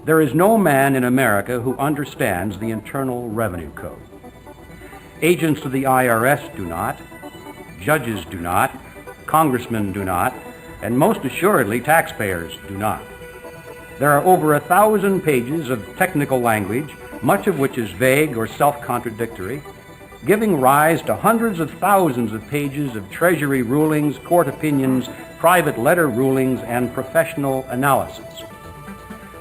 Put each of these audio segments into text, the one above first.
There is no man in America who understands the Internal Revenue Code. Agents of the IRS do not, judges do not, congressmen do not, and most assuredly taxpayers do not. There are over 1,000 pages of technical language, much of which is vague or self-contradictory, giving rise to hundreds of thousands of pages of Treasury rulings, court opinions, private letter rulings, and professional analysis.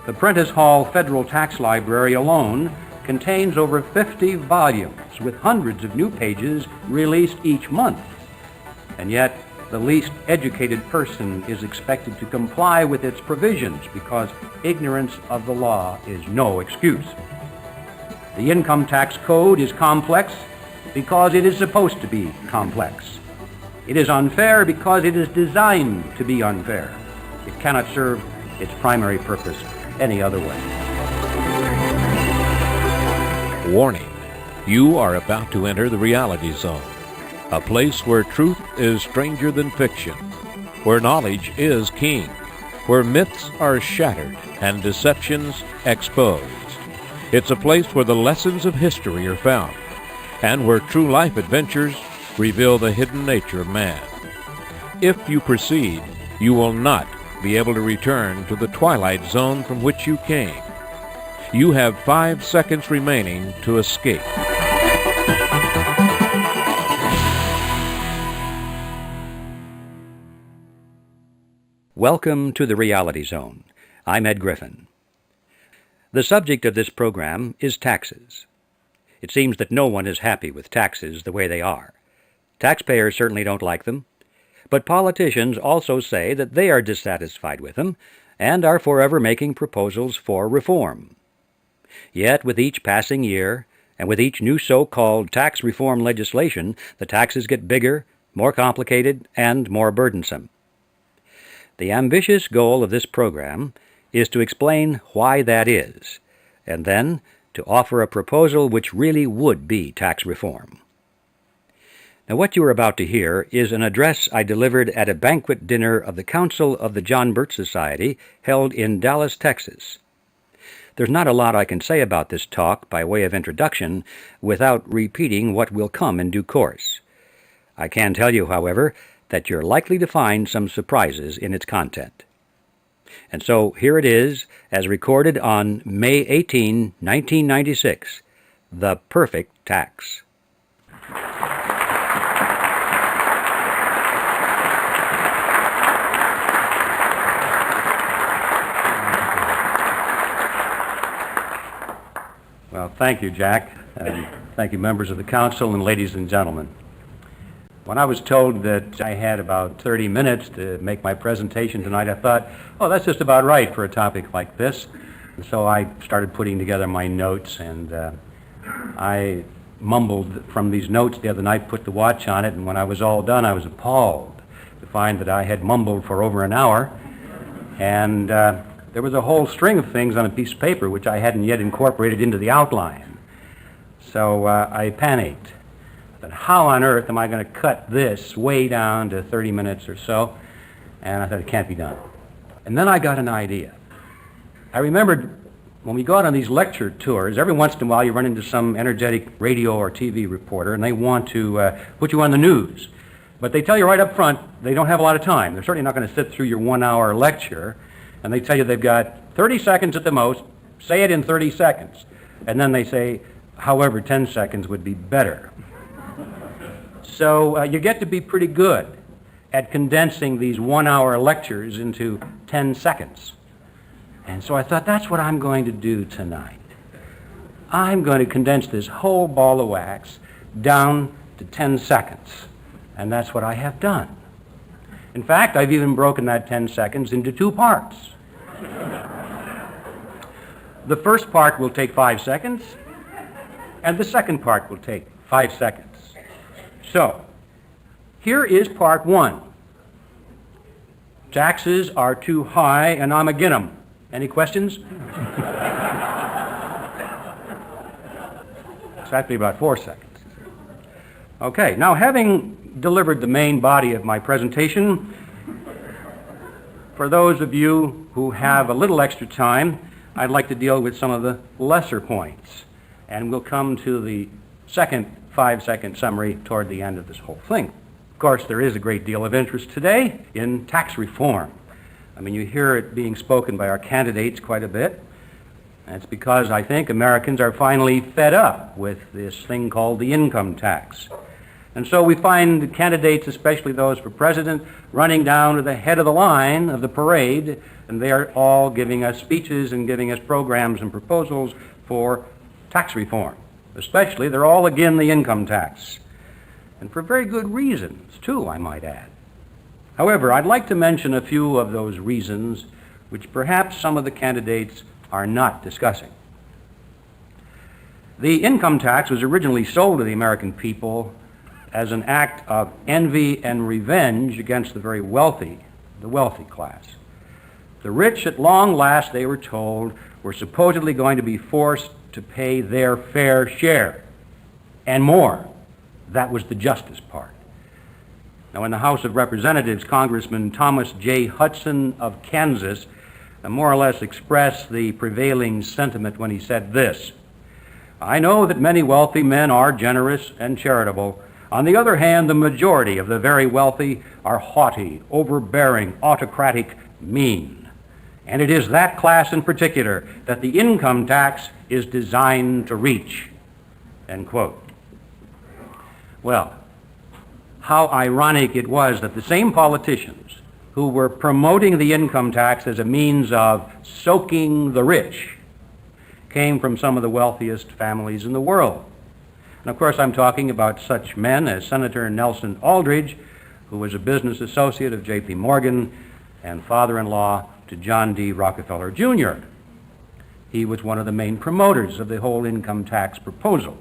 The Prentice Hall Federal Tax Library alone contains over 50 volumes with hundreds of new pages released each month. And yet, the least educated person is expected to comply with its provisions because ignorance of the law is no excuse. The income tax code is complex because it is supposed to be complex. It is unfair because it is designed to be unfair. It cannot serve its primary purpose any other way. Warning, you are about to enter the reality zone, a place where truth is stranger than fiction, where knowledge is king, where myths are shattered and deceptions exposed. It's a place where the lessons of history are found, and where true life adventures reveal the hidden nature of man. If you proceed, you will not be able to return to the twilight zone from which you came. You have 5 seconds remaining to escape. Welcome to the Reality Zone. I'm Ed Griffin. The subject of this program is taxes. It seems that no one is happy with taxes the way they are. Taxpayers certainly don't like them, but politicians also say that they are dissatisfied with them and are forever making proposals for reform. Yet with each passing year and with each new so-called tax reform legislation, the taxes get bigger, more complicated, and more burdensome. The ambitious goal of this program is to explain why that is, and then to offer a proposal which really would be tax reform. Now, what you are about to hear is an address I delivered at a banquet dinner of the Council of the John Birch Society held in Dallas, Texas. There's not a lot I can say about this talk by way of introduction without repeating what will come in due course. I can tell you, however, that you're likely to find some surprises in its content. And so here it is, as recorded on May 18, 1996, The Perfect Tax. Well, thank you, Jack, and thank you, members of the council and ladies and gentlemen. When I was told that I had about 30 minutes to make my presentation tonight, I thought, oh, that's just about right for a topic like this. And so I started putting together my notes, and I mumbled from these notes the other night, put the watch on it, and when I was all done, I was appalled to find that I had mumbled for over an hour, and there was a whole string of things on a piece of paper which I hadn't yet incorporated into the outline. So I panicked. But how on earth am I going to cut this way down to 30 minutes or so? And I thought, it can't be done. And then I got an idea. I remembered when we go out on these lecture tours, every once in a while you run into some energetic radio or TV reporter, and they want to put you on the news. But they tell you right up front they don't have a lot of time. They're certainly not going to sit through your 1-hour lecture, and they tell you they've got 30 seconds at the most, say it in 30 seconds. And then they say, however, 10 seconds would be better. So you get to be pretty good at condensing these 1-hour lectures into 10 seconds. And so I thought, that's what I'm going to do tonight. I'm going to condense this whole ball of wax down to 10 seconds. And that's what I have done. In fact, I've even broken that 10 seconds into 2 parts. The first part will take 5 seconds, and the second part will take 5 seconds. So, here is part 1. Taxes are too high and I'm agin 'em. Any questions? It's actually about 4 seconds. Okay, now having delivered the main body of my presentation, for those of you who have a little extra time, I'd like to deal with some of the lesser points, and we'll come to the second 5-second summary toward the end of this whole thing. Of course, there is a great deal of interest today in tax reform. I mean, you hear it being spoken by our candidates quite a bit. That's because I think Americans are finally fed up with this thing called the income tax. And so we find candidates, especially those for president, running down to the head of the line of the parade, and they are all giving us speeches and giving us programs and proposals for tax reform. Especially, they're all against the income tax. And for very good reasons, too, I might add. However, I'd like to mention a few of those reasons which perhaps some of the candidates are not discussing. The income tax was originally sold to the American people as an act of envy and revenge against the very wealthy, the wealthy class. The rich, at long last, they were told, were supposedly going to be forced to pay their fair share and more. That was the justice part. Now, in the House of Representatives, Congressman Thomas J. Hudson of Kansas more or less expressed the prevailing sentiment when he said this: "I know that many wealthy men are generous and charitable. On the other hand, the majority of the very wealthy are haughty, overbearing, autocratic, mean. And it is that class in particular that the income tax is designed to reach." End quote. Well, how ironic it was that the same politicians who were promoting the income tax as a means of soaking the rich came from some of the wealthiest families in the world. And of course, I'm talking about such men as Senator Nelson Aldrich, who was a business associate of J.P. Morgan and father-in-law to John D. Rockefeller, Jr. He was one of the main promoters of the whole income tax proposal.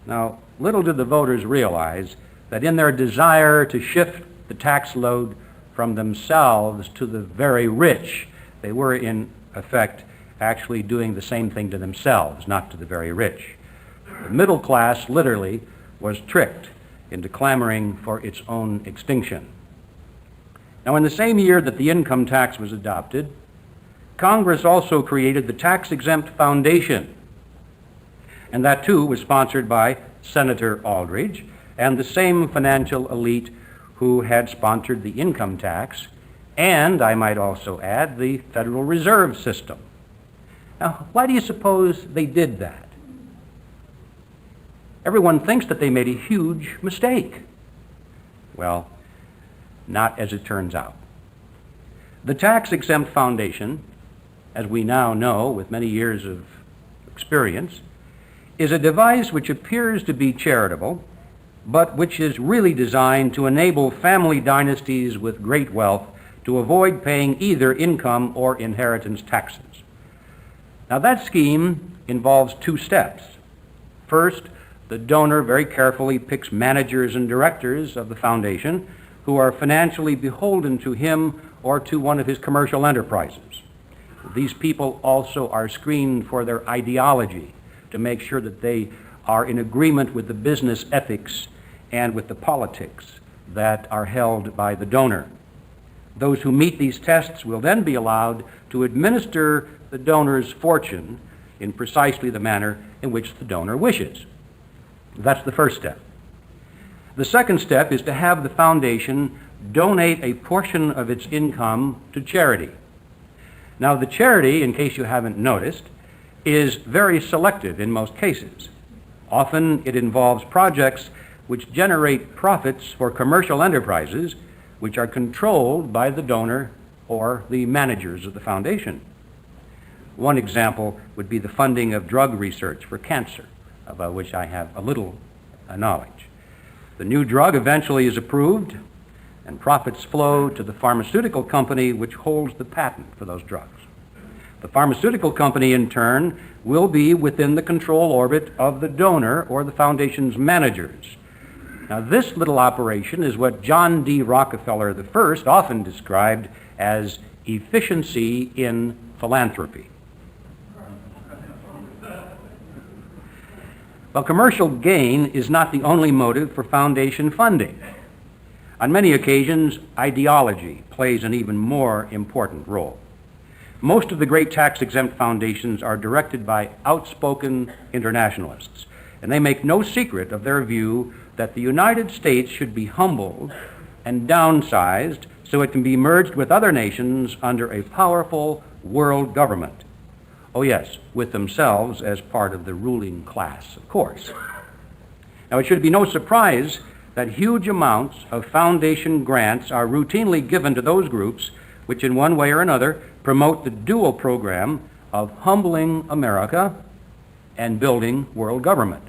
Now, little did the voters realize that in their desire to shift the tax load from themselves to the very rich, they were in effect actually doing the same thing to themselves, not to the very rich. The middle class literally was tricked into clamoring for its own extinction. Now, in the same year that the income tax was adopted, Congress also created the Tax-Exempt Foundation, and that too was sponsored by Senator Aldrich and the same financial elite who had sponsored the income tax, and, I might also add, the Federal Reserve System. Now, why do you suppose they did that? Everyone thinks that they made a huge mistake. Well, not as it turns out. The Tax-Exempt Foundation, as we now know with many years of experience, is a device which appears to be charitable, but which is really designed to enable family dynasties with great wealth to avoid paying either income or inheritance taxes. Now, that scheme involves two steps. First, the donor very carefully picks managers and directors of the foundation who are financially beholden to him or to one of his commercial enterprises. These people also are screened for their ideology to make sure that they are in agreement with the business ethics and with the politics that are held by the donor. Those who meet these tests will then be allowed to administer the donor's fortune in precisely the manner in which the donor wishes. That's the first step. The second step is to have the foundation donate a portion of its income to charity. Now, the charity, in case you haven't noticed, is very selective in most cases. Often it involves projects which generate profits for commercial enterprises which are controlled by the donor or the managers of the foundation. One example would be the funding of drug research for cancer, about which I have a little knowledge. The new drug eventually is approved, and profits flow to the pharmaceutical company which holds the patent for those drugs. The pharmaceutical company, in turn, will be within the control orbit of the donor or the foundation's managers. Now, this little operation is what John D. Rockefeller I often described as efficiency in philanthropy. Well, commercial gain is not the only motive for foundation funding. On many occasions, ideology plays an even more important role. Most of the great tax-exempt foundations are directed by outspoken internationalists, and they make no secret of their view that the United States should be humbled and downsized so it can be merged with other nations under a powerful world government. Oh yes, with themselves as part of the ruling class, of course. Now, it should be no surprise that huge amounts of foundation grants are routinely given to those groups which in one way or another promote the dual program of humbling America and building world government.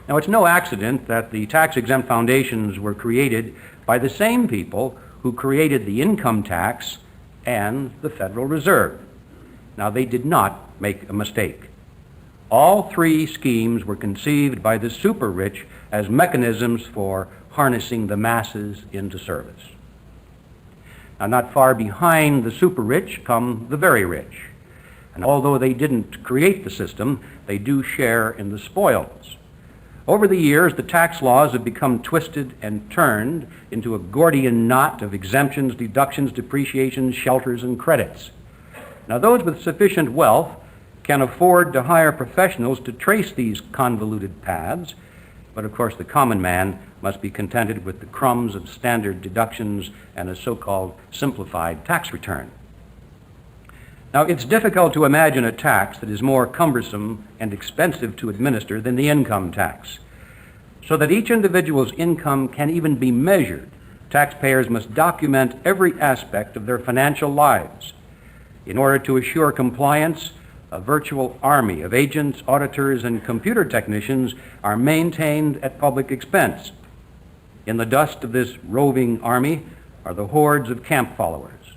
Now, it's no accident that the tax-exempt foundations were created by the same people who created the income tax and the Federal Reserve. Now, they did not make a mistake. All three schemes were conceived by the super-rich as mechanisms for harnessing the masses into service. Now, not far behind the super-rich come the very rich. And although they didn't create the system, they do share in the spoils. Over the years, the tax laws have become twisted and turned into a Gordian knot of exemptions, deductions, depreciations, shelters, and credits. Now, those with sufficient wealth can afford to hire professionals to trace these convoluted paths, but of course the common man must be contented with the crumbs of standard deductions and a so-called simplified tax return. Now, it's difficult to imagine a tax that is more cumbersome and expensive to administer than the income tax. So that each individual's income can even be measured, taxpayers must document every aspect of their financial lives. In order to assure compliance, a virtual army of agents, auditors, and computer technicians are maintained at public expense. In the dust of this roving army are the hordes of camp followers,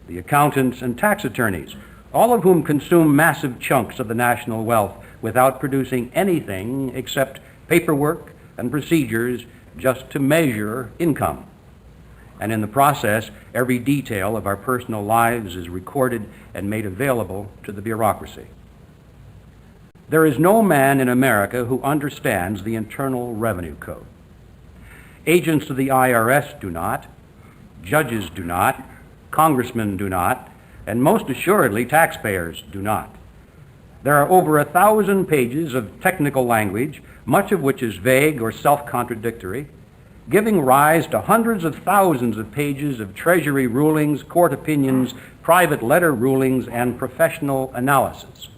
the accountants and tax attorneys, all of whom consume massive chunks of the national wealth without producing anything except paperwork and procedures just to measure income. And in the process, every detail of our personal lives is recorded and made available to the bureaucracy. There is no man in America who understands the Internal Revenue Code. Agents of the IRS do not, judges do not, congressmen do not, and most assuredly taxpayers do not. There are over 1,000 pages of technical language, much of which is vague or self-contradictory, giving rise to hundreds of thousands of pages of Treasury rulings, court opinions, private letter rulings, and professional analysis.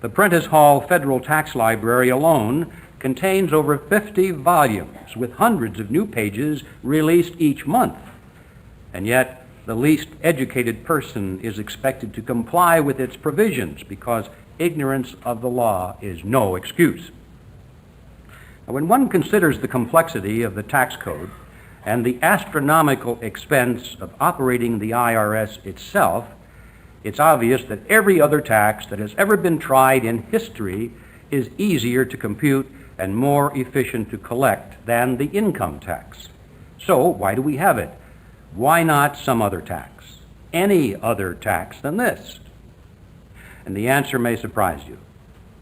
The Prentice Hall Federal Tax Library alone contains over 50 volumes with hundreds of new pages released each month. And yet, the least educated person is expected to comply with its provisions because ignorance of the law is no excuse. When one considers the complexity of the tax code and the astronomical expense of operating the IRS itself, it's obvious that every other tax that has ever been tried in history is easier to compute and more efficient to collect than the income tax. So why do we have it? Why not some other tax? Any other tax than this? And the answer may surprise you.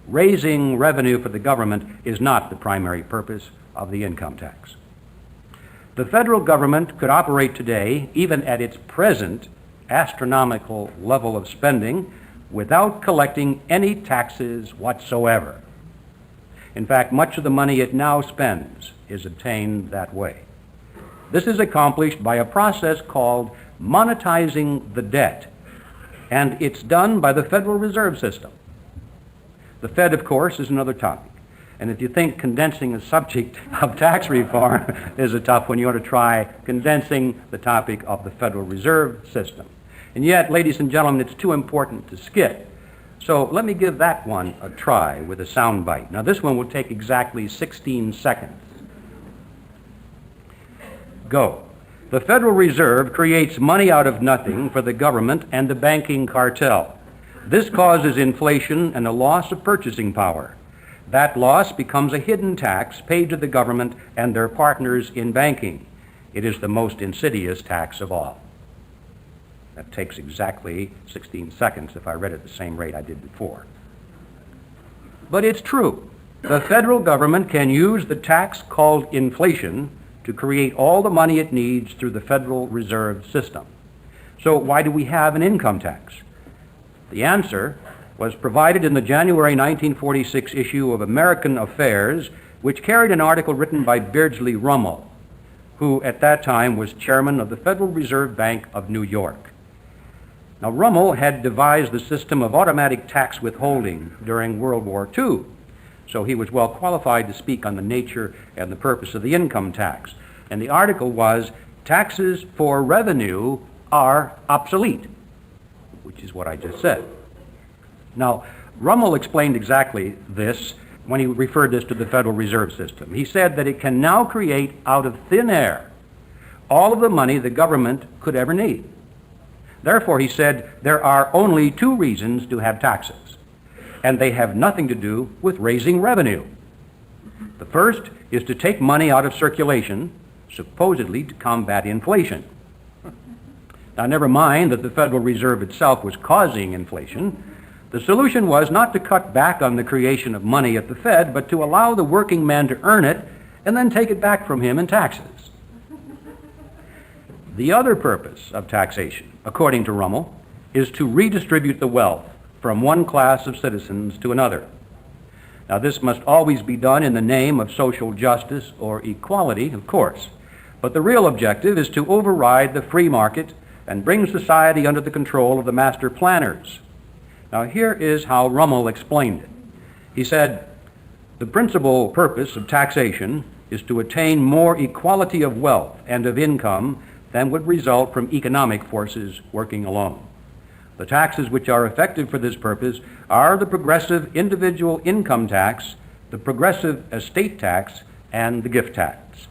Raising revenue for the government is not the primary purpose of the income tax. The federal government could operate today, even at its present astronomical level of spending, without collecting any taxes whatsoever. In fact, much of the money it now spends is obtained that way. This is accomplished by a process called monetizing the debt, and it's done by the Federal Reserve System. The Fed, of course, is another topic. And if you think condensing a subject of tax reform is a tough one, you ought to try condensing the topic of the Federal Reserve System. And yet, ladies and gentlemen, it's too important to skip. So let me give that one a try with a sound bite. Now, this one will take exactly 16 seconds. Go. The Federal Reserve creates money out of nothing for the government and the banking cartel. This causes inflation and a loss of purchasing power. That loss becomes a hidden tax paid to the government and their partners in banking. It is the most insidious tax of all. That takes exactly 16 seconds if I read at the same rate I did before. But it's true. The federal government can use the tax called inflation to create all the money it needs through the Federal Reserve System. So why do we have an income tax? The answer was provided in the January 1946 issue of American Affairs, which carried an article written by Beardsley Rummel, who at that time was chairman of the Federal Reserve Bank of New York. Now, Rummel had devised the system of automatic tax withholding during World War II, so he was well qualified to speak on the nature and the purpose of the income tax. And the article was, "Taxes for Revenue are Obsolete," which is what I just said. Now, Rummel explained exactly this when he referred this to the Federal Reserve System. He said that it can now create out of thin air all of the money the government could ever need. Therefore, he said, there are only two reasons to have taxes, and they have nothing to do with raising revenue. The first is to take money out of circulation, supposedly to combat inflation. Now, never mind that the Federal Reserve itself was causing inflation. The solution was not to cut back on the creation of money at the Fed, but to allow the working man to earn it and then take it back from him in taxes. The other purpose of taxation, according to Rummel, is to redistribute the wealth from one class of citizens to another. Now, this must always be done in the name of social justice or equality, of course, but the real objective is to override the free market and bring society under the control of the master planners. Now, here is how Rummel explained it. He said, the principal purpose of taxation is to attain more equality of wealth and of income than would result from economic forces working alone. The taxes which are effective for this purpose are the progressive individual income tax, the progressive estate tax, and the gift tax.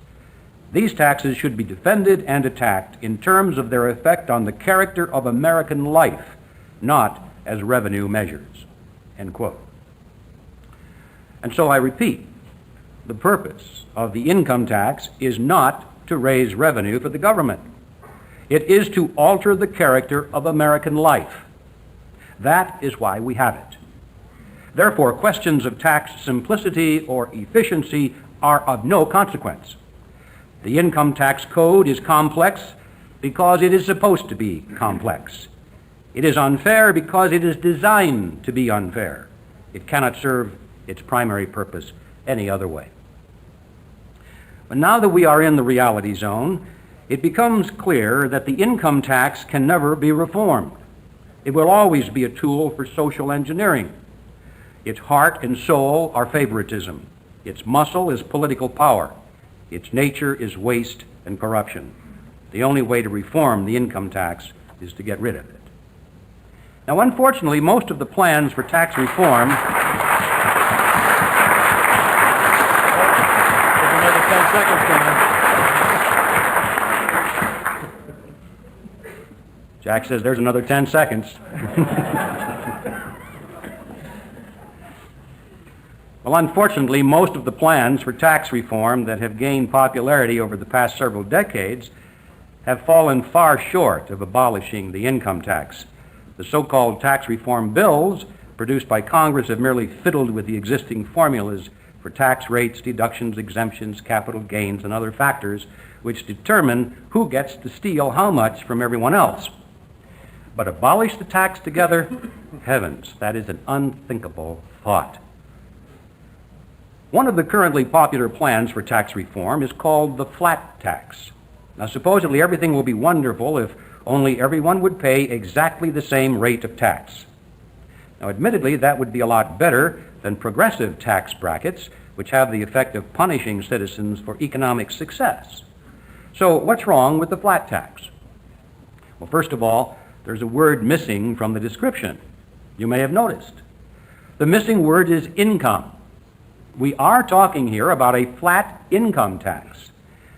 These taxes should be defended and attacked in terms of their effect on the character of American life, not as revenue measures, end quote. And so I repeat, the purpose of the income tax is not to raise revenue for the government. It is to alter the character of American life. That is why we have it. Therefore, questions of tax simplicity or efficiency are of no consequence. The income tax code is complex because it is supposed to be complex. It is unfair because it is designed to be unfair. It cannot serve its primary purpose any other way. But now that we are in the reality zone, it becomes clear that the income tax can never be reformed. It will always be a tool for social engineering. Its heart and soul are favoritism. Its muscle is political power. Its nature is waste and corruption. The only way to reform the income tax is to get rid of it. Now, unfortunately, most of the plans for tax reform... There's another 10 seconds coming. Jack says there's another 10 seconds. Well, unfortunately, most of the plans for tax reform that have gained popularity over the past several decades have fallen far short of abolishing the income tax. The so-called tax reform bills produced by Congress have merely fiddled with the existing formulas for tax rates, deductions, exemptions, capital gains, and other factors which determine who gets to steal how much from everyone else. But abolish the tax together? Heavens, that is an unthinkable thought. One of the currently popular plans for tax reform is called the flat tax. Now, supposedly everything will be wonderful if only everyone would pay exactly the same rate of tax. Now, admittedly, that would be a lot better than progressive tax brackets, which have the effect of punishing citizens for economic success. So, what's wrong with the flat tax? Well, first of all, there's a word missing from the description. You may have noticed. The missing word is income. We are talking here about a flat income tax.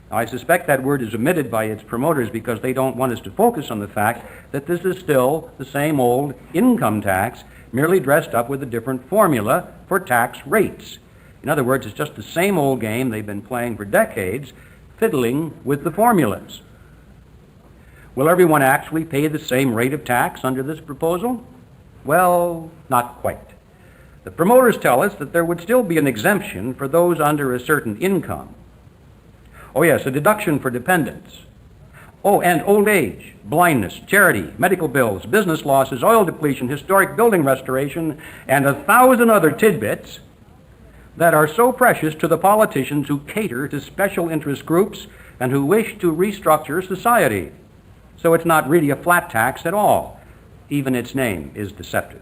Now, I suspect that word is omitted by its promoters because they don't want us to focus on the fact that this is still the same old income tax, merely dressed up with a different formula for tax rates. In other words, it's just the same old game they've been playing for decades, fiddling with the formulas. Will everyone actually pay the same rate of tax under this proposal? Well, not quite. The promoters tell us that there would still be an exemption for those under a certain income. Oh yes, a deduction for dependents. Oh, and old age, blindness, charity, medical bills, business losses, oil depletion, historic building restoration, and 1,000 other tidbits that are so precious to the politicians who cater to special interest groups and who wish to restructure society. So it's not really a flat tax at all. Even its name is deceptive.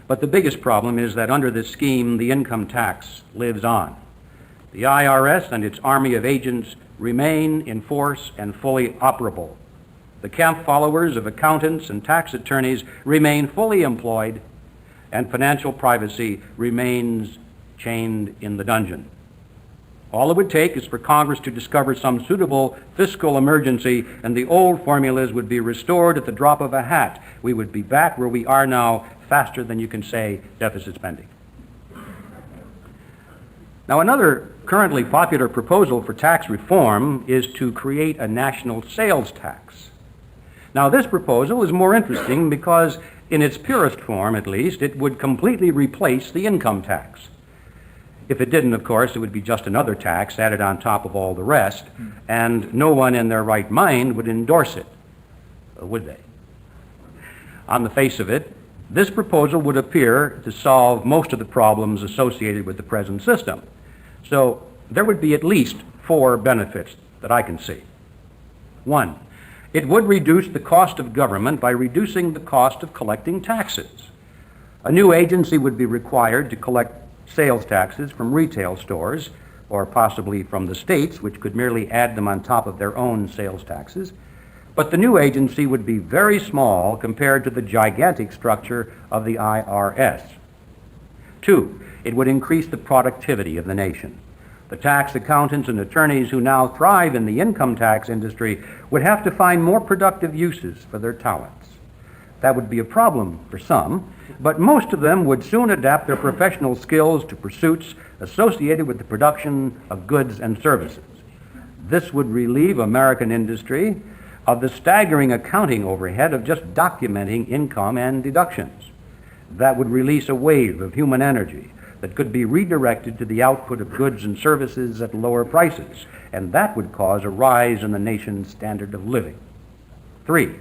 But the biggest problem is that under this scheme, the income tax lives on. The IRS and its army of agents remain in force and fully operable. The camp followers of accountants and tax attorneys remain fully employed, and financial privacy remains chained in the dungeon. All it would take is for Congress to discover some suitable fiscal emergency, and the old formulas would be restored at the drop of a hat. We would be back where we are now faster than you can say deficit spending. Now, another currently popular proposal for tax reform is to create a national sales tax. Now, this proposal is more interesting because, in its purest form at least, it would completely replace the income tax. If it didn't, of course, it would be just another tax added on top of all the rest, and no one in their right mind would endorse it, would they? On the face of it, this proposal would appear to solve most of the problems associated with the present system. So there would be at least 4 benefits that I can see. 1, it would reduce the cost of government by reducing the cost of collecting taxes. A new agency would be required to collect sales taxes from retail stores, or possibly from the states, which could merely add them on top of their own sales taxes. But the new agency would be very small compared to the gigantic structure of the IRS. 2, it would increase the productivity of the nation. The tax accountants and attorneys who now thrive in the income tax industry would have to find more productive uses for their talents. That would be a problem for some, but most of them would soon adapt their professional skills to pursuits associated with the production of goods and services. This would relieve American industry of the staggering accounting overhead of just documenting income and deductions. That would release a wave of human energy that could be redirected to the output of goods and services at lower prices, and that would cause a rise in the nation's standard of living. 3,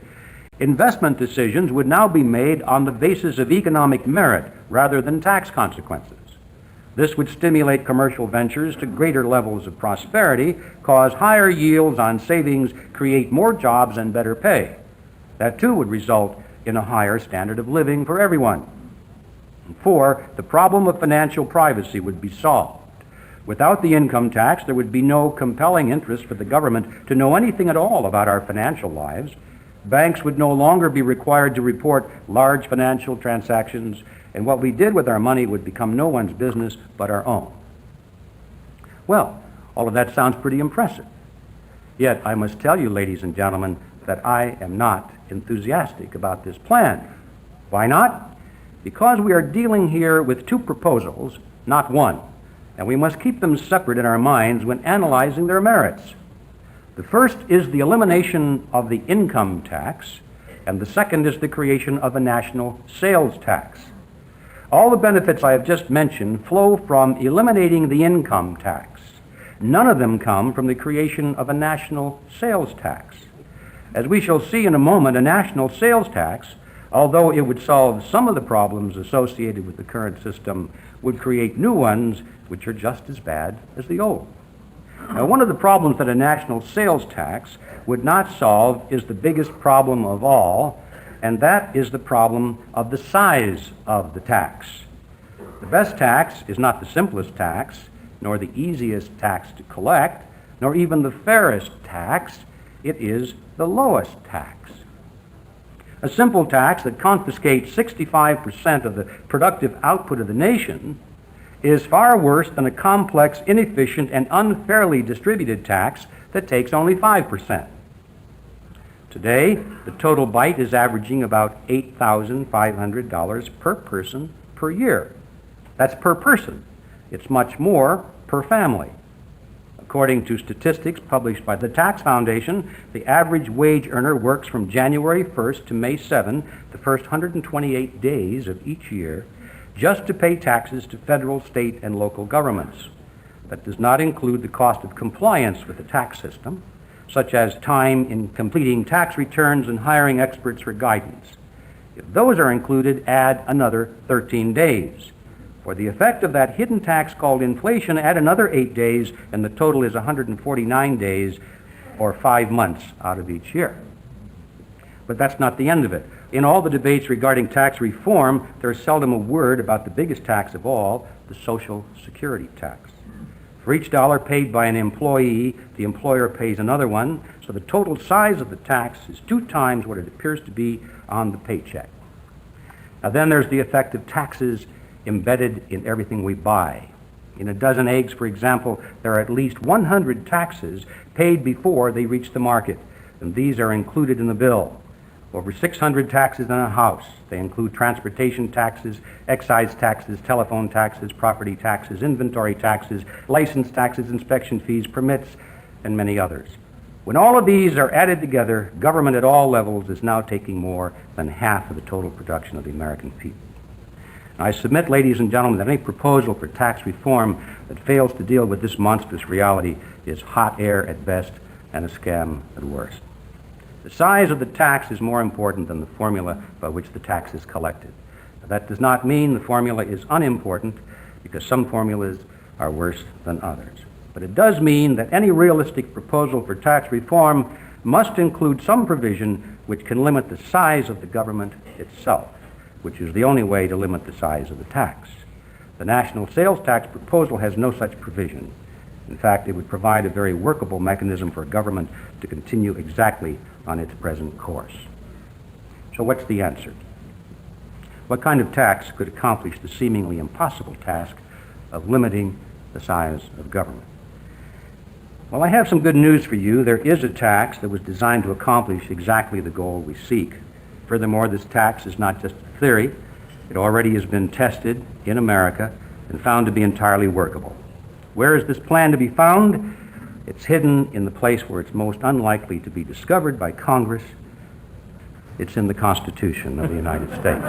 investment decisions would now be made on the basis of economic merit rather than tax consequences. This would stimulate commercial ventures to greater levels of prosperity, cause higher yields on savings, create more jobs and better pay. That too would result in a higher standard of living for everyone. 4, the problem of financial privacy would be solved. Without the income tax, there would be no compelling interest for the government to know anything at all about our financial lives. Banks would no longer be required to report large financial transactions, and what we did with our money would become no one's business but our own. Well, all of that sounds pretty impressive. Yet I must tell you, ladies and gentlemen, that I am not enthusiastic about this plan. Why not? Because we are dealing here with 2 proposals, not 1, and we must keep them separate in our minds when analyzing their merits. The first is the elimination of the income tax, and the second is the creation of a national sales tax. All the benefits I have just mentioned flow from eliminating the income tax. None of them come from the creation of a national sales tax. As we shall see in a moment, a national sales tax, although it would solve some of the problems associated with the current system, would create new ones which are just as bad as the old. Now, one of the problems that a national sales tax would not solve is the biggest problem of all, and that is the problem of the size of the tax. The best tax is not the simplest tax, nor the easiest tax to collect, nor even the fairest tax. It is the lowest tax. A simple tax that confiscates 65% of the productive output of the nation is far worse than a complex, inefficient, and unfairly distributed tax that takes only 5%. Today, the total bite is averaging about $8,500 per person per year. That's per person. It's much more per family. According to statistics published by the Tax Foundation, the average wage earner works from January 1st to May 7, the first 128 days of each year, just to pay taxes to federal, state, and local governments. That does not include the cost of compliance with the tax system, such as time in completing tax returns and hiring experts for guidance. If those are included, add another 13 days. For the effect of that hidden tax called inflation, add another 8 days, and the total is 149 days, or 5 months out of each year. But that's not the end of it. In all the debates regarding tax reform, there's seldom a word about the biggest tax of all, the Social Security tax. For each dollar paid by an employee, the employer pays another one, so the total size of the tax is 2 times what it appears to be on the paycheck. Now then there's the effect of taxes embedded in everything we buy. In a dozen eggs, for example, there are at least 100 taxes paid before they reach the market, and these are included in the bill. Over 600 taxes in a house. They include transportation taxes, excise taxes, telephone taxes, property taxes, inventory taxes, license taxes, inspection fees, permits, and many others. When all of these are added together, government at all levels is now taking more than half of the total production of the American people. I submit, ladies and gentlemen, that any proposal for tax reform that fails to deal with this monstrous reality is hot air at best and a scam at worst. The size of the tax is more important than the formula by which the tax is collected. Now, that does not mean the formula is unimportant, because some formulas are worse than others. But it does mean that any realistic proposal for tax reform must include some provision which can limit the size of the government itself, which is the only way to limit the size of the tax. The national sales tax proposal has no such provision. In fact, it would provide a very workable mechanism for government to continue exactly on its present course. So what's the answer? What kind of tax could accomplish the seemingly impossible task of limiting the size of government? Well, I have some good news for you. There is a tax that was designed to accomplish exactly the goal we seek. Furthermore, this tax is not just a theory. It already has been tested in America and found to be entirely workable. Where is this plan to be found? It's hidden in the place where it's most unlikely to be discovered by Congress. It's in the Constitution of the United States.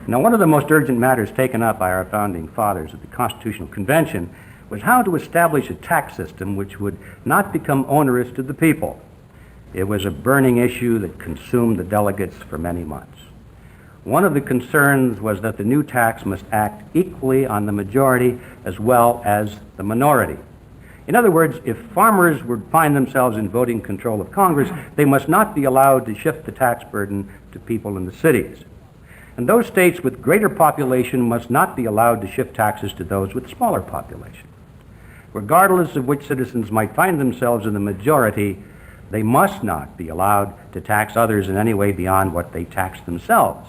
Now, one of the most urgent matters taken up by our founding fathers at the Constitutional Convention was how to establish a tax system which would not become onerous to the people. It was a burning issue that consumed the delegates for many months. One of the concerns was that the new tax must act equally on the majority as well as the minority. In other words, if farmers would find themselves in voting control of Congress, they must not be allowed to shift the tax burden to people in the cities. And those states with greater population must not be allowed to shift taxes to those with smaller population. Regardless of which citizens might find themselves in the majority, they must not be allowed to tax others in any way beyond what they tax themselves.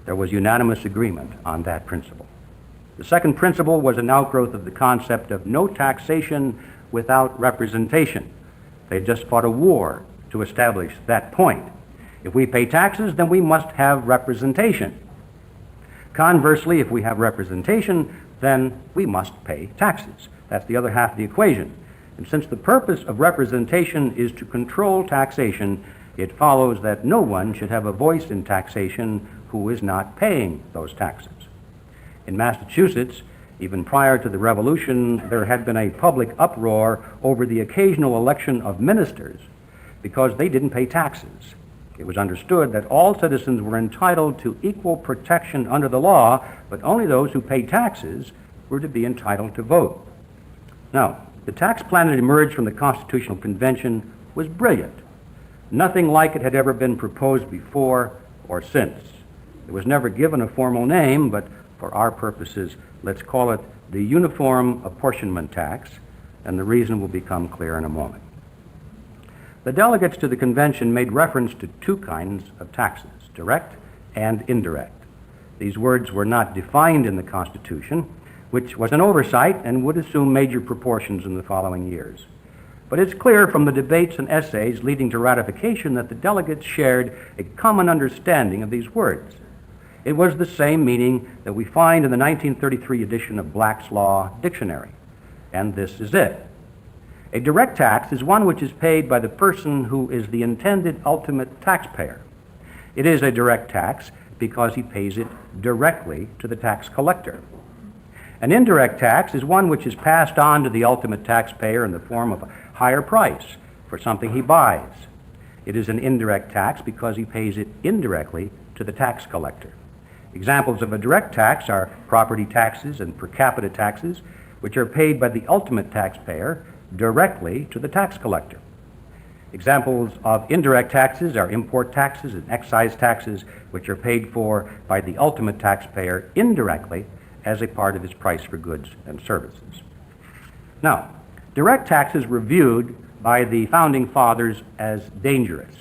There was unanimous agreement on that principle. The second principle was an outgrowth of the concept of no taxation without representation. They just fought a war to establish that point. If we pay taxes, then we must have representation. Conversely, if we have representation, then we must pay taxes. That's the other half of the equation. And since the purpose of representation is to control taxation, it follows that no one should have a voice in taxation who is not paying those taxes. In Massachusetts, even prior to the Revolution, there had been a public uproar over the occasional election of ministers because they didn't pay taxes. It was understood that all citizens were entitled to equal protection under the law, but only those who paid taxes were to be entitled to vote. Now, the tax plan that emerged from the Constitutional Convention was brilliant. Nothing like it had ever been proposed before or since. It was never given a formal name, but for our purposes, let's call it the Uniform Apportionment Tax, and the reason will become clear in a moment. The delegates to the convention made reference to 2 kinds of taxes, direct and indirect. These words were not defined in the Constitution, which was an oversight and would assume major proportions in the following years. But it's clear from the debates and essays leading to ratification that the delegates shared a common understanding of these words. It was the same meaning that we find in the 1933 edition of Black's Law Dictionary, and this is it. A direct tax is one which is paid by the person who is the intended ultimate taxpayer. It is a direct tax because he pays it directly to the tax collector. An indirect tax is one which is passed on to the ultimate taxpayer in the form of a higher price for something he buys. It is an indirect tax because he pays it indirectly to the tax collector. Examples of a direct tax are property taxes and per capita taxes, which are paid by the ultimate taxpayer directly to the tax collector. Examples of indirect taxes are import taxes and excise taxes, which are paid for by the ultimate taxpayer indirectly as a part of his price for goods and services. Now, direct taxes were viewed by the Founding Fathers as dangerous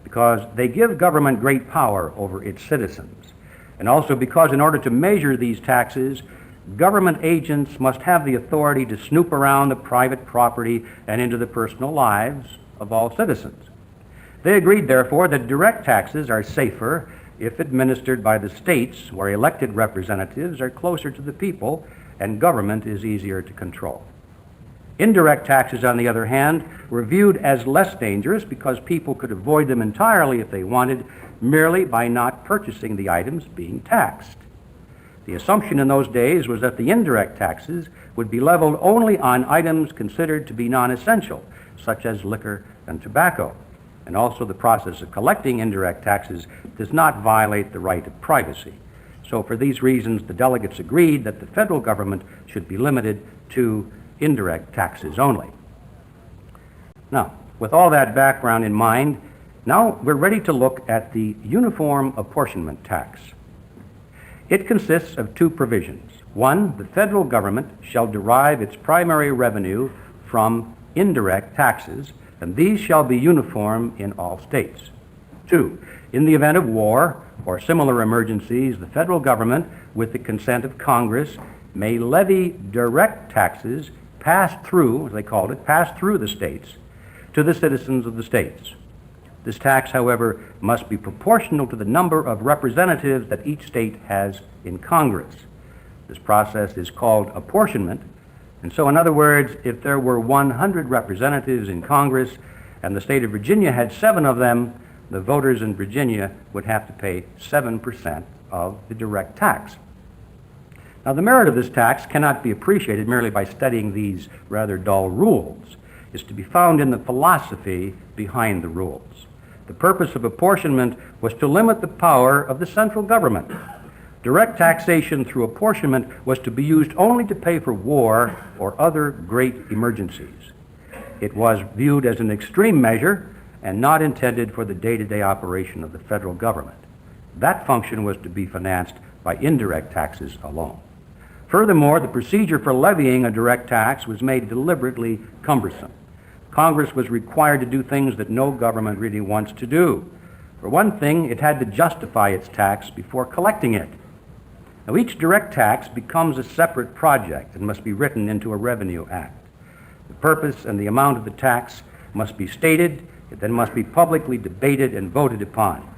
because they give government great power over its citizens, and also because in order to measure these taxes, government agents must have the authority to snoop around the private property and into the personal lives of all citizens. They agreed, therefore, that direct taxes are safer if administered by the states where elected representatives are closer to the people and government is easier to control. Indirect taxes, on the other hand, were viewed as less dangerous because people could avoid them entirely if they wanted, merely by not purchasing the items being taxed. The assumption in those days was that the indirect taxes would be leveled only on items considered to be non-essential, such as liquor and tobacco. And also the process of collecting indirect taxes does not violate the right of privacy. So for these reasons, the delegates agreed that the federal government should be limited to indirect taxes only. Now, with all that background in mind, now we're ready to look at the uniform apportionment tax. It consists of two provisions. One, the federal government shall derive its primary revenue from indirect taxes, and these shall be uniform in all states. Two, in the event of war or similar emergencies, the federal government, with the consent of Congress, may levy direct taxes passed through, as they called it, passed through the states to the citizens of the states. This tax, however, must be proportional to the number of representatives that each state has in Congress. This process is called apportionment. And so, in other words, if there were 100 representatives in Congress and the state of Virginia had 7 of them, the voters in Virginia would have to pay 7% of the direct tax. Now, the merit of this tax cannot be appreciated merely by studying these rather dull rules. It's to be found in the philosophy behind the rules. The purpose of apportionment was to limit the power of the central government. Direct taxation through apportionment was to be used only to pay for war or other great emergencies. It was viewed as an extreme measure and not intended for the day-to-day operation of the federal government. That function was to be financed by indirect taxes alone. Furthermore, the procedure for levying a direct tax was made deliberately cumbersome. Congress was required to do things that no government really wants to do. For one thing, it had to justify its tax before collecting it. Now, each direct tax becomes a separate project and must be written into a revenue act. The purpose and the amount of the tax must be stated, it then must be publicly debated and voted upon.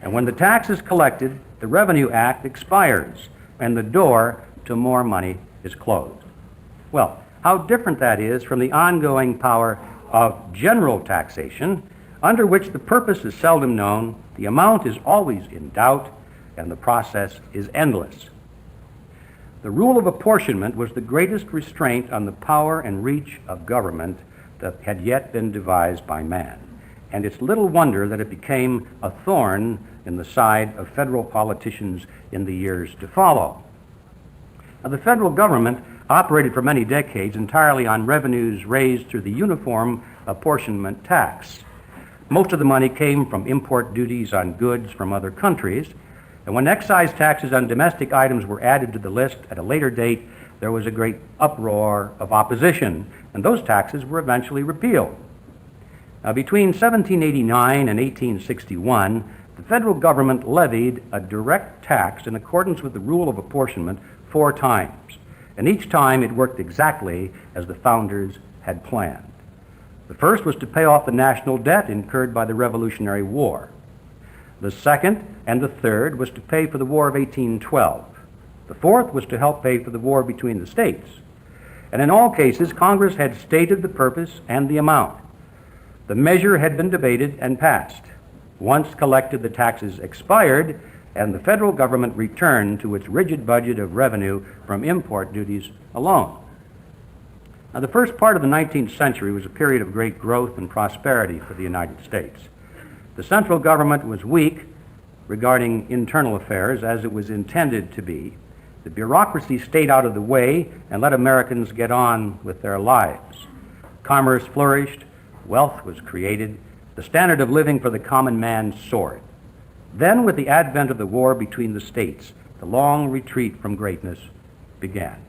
And when the tax is collected, the Revenue Act expires and the door to more money is closed. Well, how different that is from the ongoing power of general taxation, under which the purpose is seldom known, the amount is always in doubt, and the process is endless. The rule of apportionment was the greatest restraint on the power and reach of government that had yet been devised by man, and it's little wonder that it became a thorn in the side of federal politicians in the years to follow. Now, the federal government operated for many decades entirely on revenues raised through the uniform apportionment tax. Most of the money came from import duties on goods from other countries, and when excise taxes on domestic items were added to the list at a later date, there was a great uproar of opposition, and those taxes were eventually repealed. Now, between 1789 and 1861, the federal government levied a direct tax in accordance with the rule of apportionment 4 times, and each time it worked exactly as the founders had planned. The first was to pay off the national debt incurred by the Revolutionary War. The second and the third was to pay for the War of 1812. The fourth was to help pay for the war between the states. And in all cases, Congress had stated the purpose and the amount. The measure had been debated and passed. Once collected, the taxes expired, and the federal government returned to its rigid budget of revenue from import duties alone. Now, the first part of the 19th century was a period of great growth and prosperity for the United States. The central government was weak regarding internal affairs, as it was intended to be. The bureaucracy stayed out of the way and let Americans get on with their lives. Commerce flourished, wealth was created, the standard of living for the common man soared. Then, with the advent of the war between the states, the long retreat from greatness began.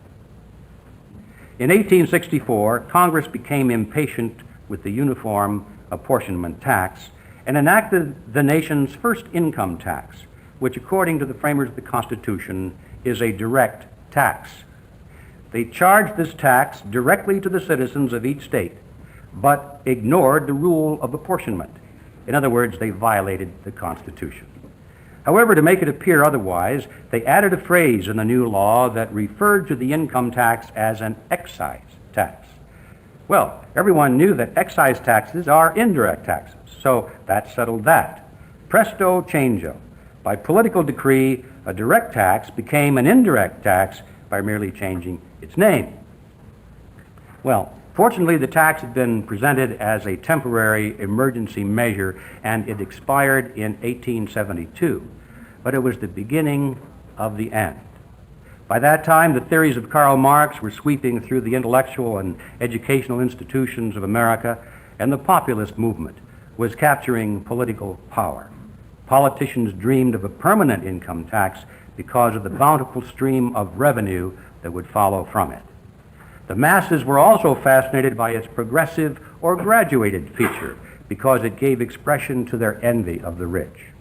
In 1864, Congress became impatient with the uniform apportionment tax and enacted the nation's first income tax, which, according to the framers of the Constitution, is a direct tax. They charged this tax directly to the citizens of each state, but ignored the rule of apportionment. In other words, they violated the Constitution. However, to make it appear otherwise, they added a phrase in the new law that referred to the income tax as an excise tax. Well, everyone knew that excise taxes are indirect taxes, so that settled that. Presto changeo. By political decree, a direct tax became an indirect tax by merely changing its name. Well, fortunately, the tax had been presented as a temporary emergency measure, and it expired in 1872. But it was the beginning of the end. By that time, the theories of Karl Marx were sweeping through the intellectual and educational institutions of America, and the populist movement was capturing political power. Politicians dreamed of a permanent income tax because of the bountiful stream of revenue that would follow from it. The masses were also fascinated by its progressive or graduated feature because it gave expression to their envy of the rich.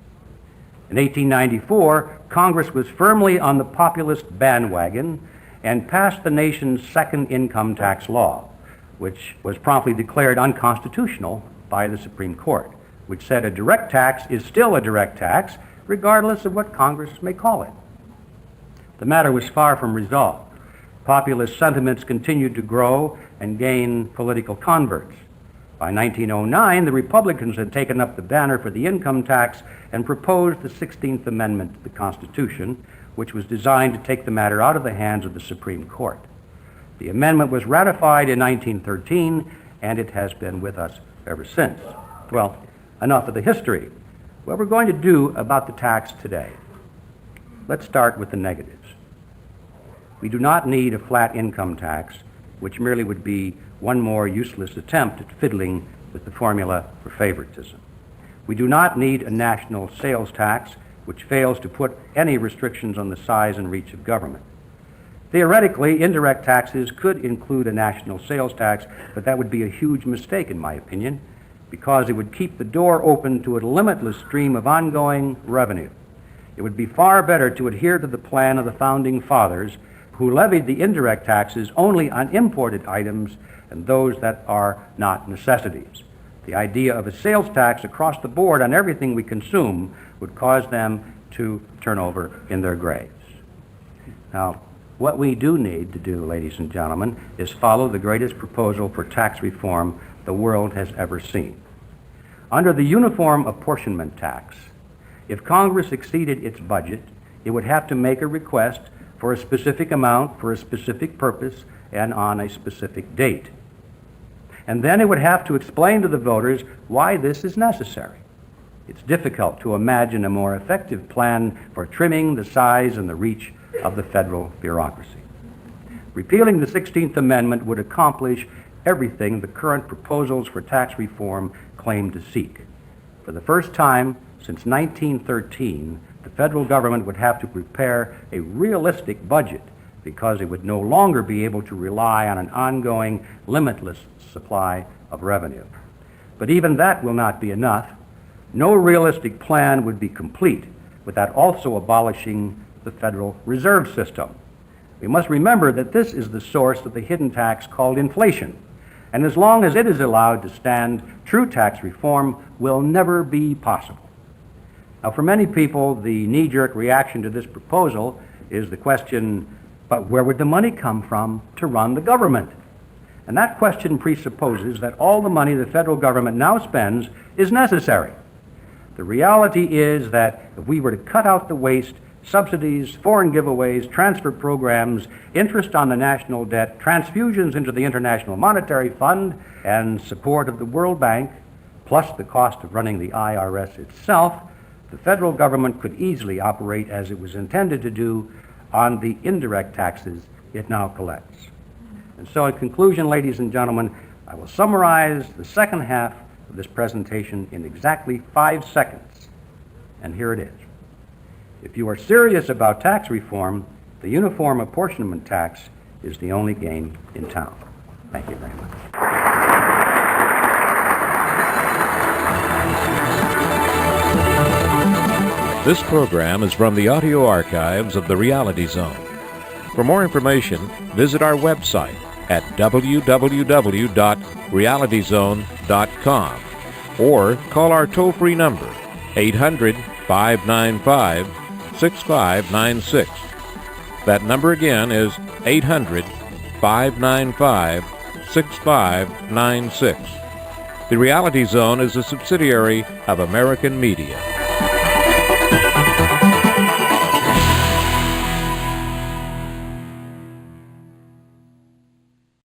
In 1894, Congress was firmly on the populist bandwagon and passed the nation's second income tax law, which was promptly declared unconstitutional by the Supreme Court, which said a direct tax is still a direct tax, regardless of what Congress may call it. The matter was far from resolved. Populist sentiments continued to grow and gain political converts. By 1909, the Republicans had taken up the banner for the income tax and proposed the 16th Amendment to the Constitution, which was designed to take the matter out of the hands of the Supreme Court. The amendment was ratified in 1913, and it has been with us ever since. Well, enough of the history. What we're going to do about the tax today. Let's start with the negatives. We do not need a flat income tax, which merely would be one more useless attempt at fiddling with the formula for favoritism. We do not need a national sales tax, which fails to put any restrictions on the size and reach of government. Theoretically, indirect taxes could include a national sales tax, but that would be a huge mistake, in my opinion, because it would keep the door open to a limitless stream of ongoing revenue. It would be far better to adhere to the plan of the Founding Fathers, who levied the indirect taxes only on imported items and those that are not necessities. The idea of a sales tax across the board on everything we consume would cause them to turn over in their graves. Now, what we do need to do, ladies and gentlemen, is follow the greatest proposal for tax reform the world has ever seen. Under the uniform apportionment tax, if Congress exceeded its budget, it would have to make a request for a specific amount, for a specific purpose, and on a specific date. And then it would have to explain to the voters why this is necessary. It's difficult to imagine a more effective plan for trimming the size and the reach of the federal bureaucracy. Repealing the 16th Amendment would accomplish everything the current proposals for tax reform claim to seek. For the first time since 1913, the federal government would have to prepare a realistic budget because it would no longer be able to rely on an ongoing, limitless supply of revenue. But even that will not be enough. No realistic plan would be complete without also abolishing the Federal Reserve System. We must remember that this is the source of the hidden tax called inflation, and as long as it is allowed to stand, true tax reform will never be possible. Now, for many people, the knee-jerk reaction to this proposal is the question, but where would the money come from to run the government? And that question presupposes that all the money the federal government now spends is necessary. The reality is that if we were to cut out the waste, subsidies, foreign giveaways, transfer programs, interest on the national debt, transfusions into the International Monetary Fund, and support of the World Bank, plus the cost of running the IRS itself, the federal government could easily operate as it was intended to do on the indirect taxes it now collects. And so in conclusion, ladies and gentlemen, I will summarize the second half of this presentation in exactly 5 seconds. And here it is. If you are serious about tax reform, the uniform apportionment tax is the only game in town. Thank you very much. This program is from the audio archives of the Reality Zone. For more information, visit our website at www.realityzone.com or call our toll-free number 800-595-6596. That number again is 800-595-6596. The Reality Zone is a subsidiary of American Media.